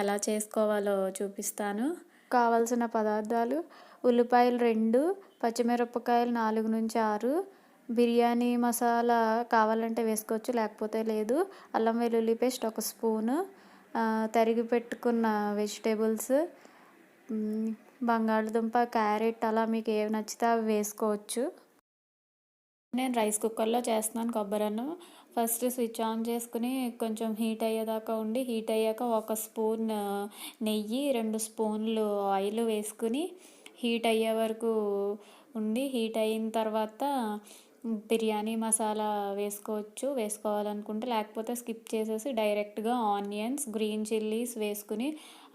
ఎలా చేసుకోవాలో చూపిస్తాను. కావాల్సిన పదార్థాలు: ఉల్లిపాయలు 2, పచ్చిమిరపకాయలు 4-6, బిర్యానీ మసాలా కావాలంటే వేసుకోవచ్చు, లేకపోతే లేదు. అల్లం వెల్లుల్లి పేస్ట్ 1 స్పూను, తరిగి పెట్టుకున్న వెజిటేబుల్స్, బంగాళదుంప, క్యారెట్ అలా మీకు ఏవి నచ్చితే అవి వేసుకోవచ్చు. నేను రైస్ కుక్కర్లో చేస్తున్నాను కొబ్బరన్నం. ఫస్ట్ స్విచ్ ఆన్ చేసుకుని కొంచెం హీట్ అయ్యేదాకా ఉండి, హీట్ అయ్యాక 1 స్పూన్ నెయ్యి, 2 స్పూన్లు ఆయిల్ వేసుకుని హీట్ అయ్యే వరకు ఉండి, హీట్ అయిన తర్వాత బిర్యానీ మసాలా వేసుకోవాలనుకుంటే, లేకపోతే స్కిప్ చేసేసి డైరెక్ట్గా ఆనియన్స్, గ్రీన్ చిల్లీస్ వేసుకుని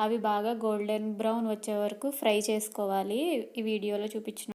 అవి బాగా గోల్డెన్ బ్రౌన్ వచ్చే వరకు ఫ్రై చేసుకోవాలి. ఈ వీడియోలో చూపించిన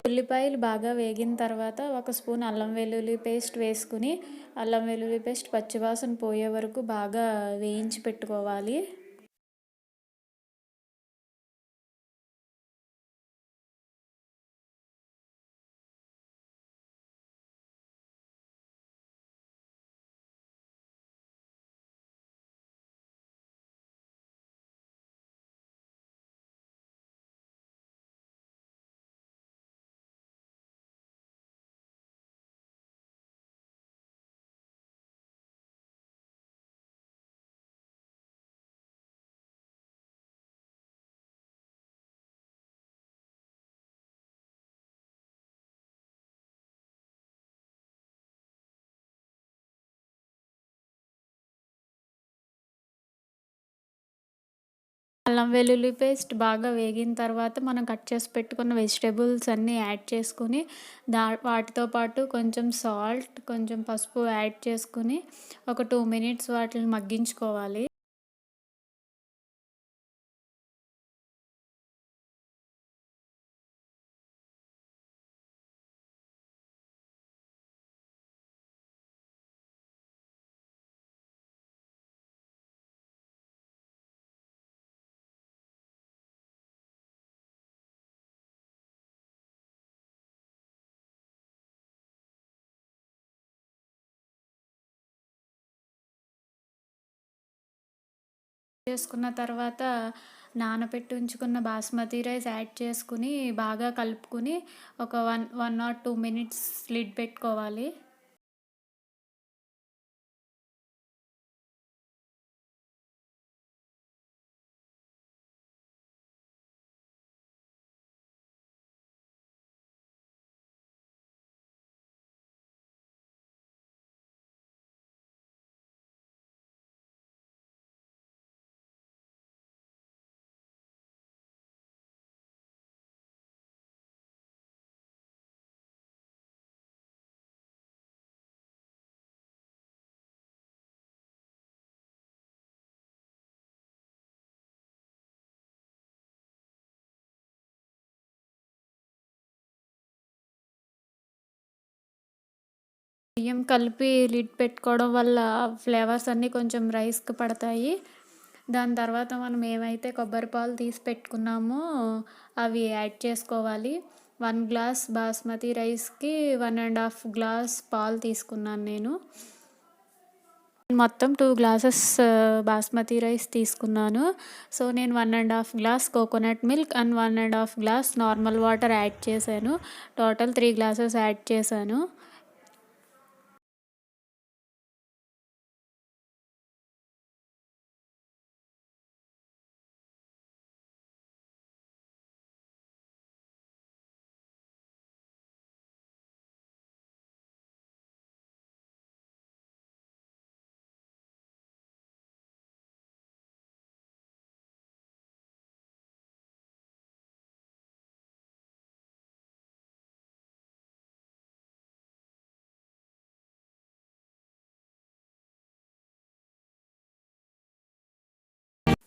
ఉల్లిపాయలు బాగా వేగిన తర్వాత 1 స్పూన్ అల్లం వెల్లుల్లి పేస్ట్ వేసుకుని, అల్లం వెల్లుల్లి పేస్ట్ పచ్చివాసన పోయే వరకు బాగా వేయించి పెట్టుకోవాలి. అల్లం వెల్లుల్లి పేస్ట్ బాగా వేగిన తర్వాత మనం కట్ చేసి పెట్టుకున్న వెజిటేబుల్స్ అన్నీ యాడ్ చేసుకుని, వాటితో పాటు కొంచెం సాల్ట్, కొంచెం పసుపు యాడ్ చేసుకుని ఒక 2 మినిట్స్ వాటిని మగ్గించుకోవాలి. చేసుకున్న తర్వాత నానబెట్టి ఉంచుకున్న బాస్మతి రైస్ యాడ్ చేసుకుని బాగా కలుపుకుని ఒక 1 ఆర్ 2 మినిట్స్ లిడ్ పెట్టుకోవాలి. బియ్యం కలిపి లిడ్ పెట్టుకోవడం వల్ల ఫ్లేవర్స్ అన్నీ కొంచెం రైస్కి పడతాయి. దాని తర్వాత మనం ఏమైతే కొబ్బరి పాలు తీసి పెట్టుకున్నామో అవి యాడ్ చేసుకోవాలి. 1 గ్లాస్ బాస్మతి రైస్కి 1.5 గ్లాస్ పాలు తీసుకున్నాను నేను. మొత్తం 2 గ్లాసెస్ బాస్మతి రైస్ తీసుకున్నాను. సో నేను 1.5 glass coconut milk and 1.5 glass normal water add చేశాను. టోటల్ 3 గ్లాసెస్ యాడ్ చేశాను.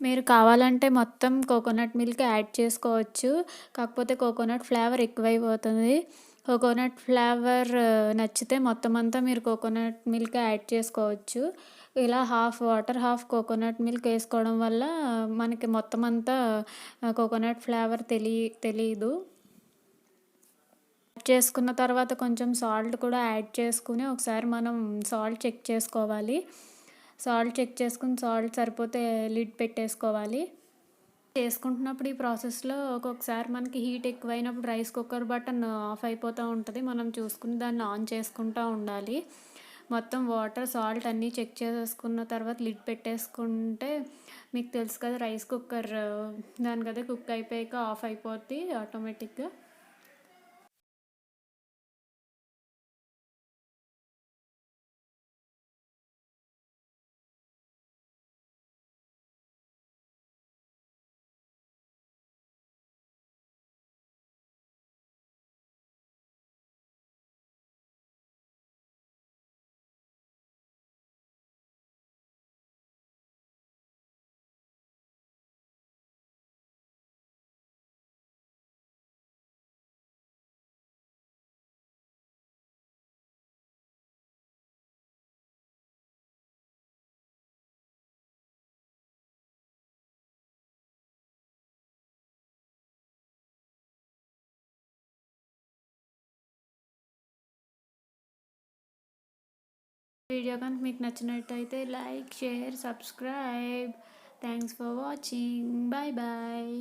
మీరు కావాలంటే మొత్తం కోకోనట్ మిల్క్ యాడ్ చేసుకోవచ్చు. కాకపోతే కోకోనట్ ఫ్లేవర్ ఎక్కువైపోతుంది. కోకోనట్ ఫ్లేవర్ నచ్చితే మొత్తం అంతా మీరు కోకోనట్ మిల్క్ యాడ్ చేసుకోవచ్చు. ఇలా half water, half coconut milk వేసుకోవడం వల్ల మనకి మొత్తం అంతా కోకోనట్ ఫ్లేవర్ తెలీదు. యాడ్ చేసుకున్న తర్వాత కొంచెం సాల్ట్ కూడా యాడ్ చేసుకుని ఒకసారి మనం సాల్ట్ చెక్ చేసుకోవాలి. సాల్ట్ చెక్ చేసుకుని సాల్ట్ సరిపోతే లిడ్ పెట్టేసుకోవాలి. చేసుకుంటున్నప్పుడు ఈ ప్రాసెస్లో ఒక్కొక్కసారి మనకి హీట్ ఎక్కువైనప్పుడు రైస్ కుక్కర్ బటన్ ఆఫ్ అయిపోతూ ఉంటుంది. మనం చూసుకుని దాన్ని ఆన్ చేసుకుంటూ ఉండాలి. మొత్తం వాటర్, సాల్ట్ అన్నీ చెక్ చేసేసుకున్న తర్వాత లిడ్ పెట్టేసుకుంటే మీకు తెలుసు కదా, రైస్ కుక్కర్ దానికదే కుక్ అయిపోయాక ఆఫ్ అయిపోద్ది ఆటోమేటిక్గా. వీడియో కనుక మీకు నచ్చినట్టయితే like, share, subscribe. Thanks for watching. Bye bye.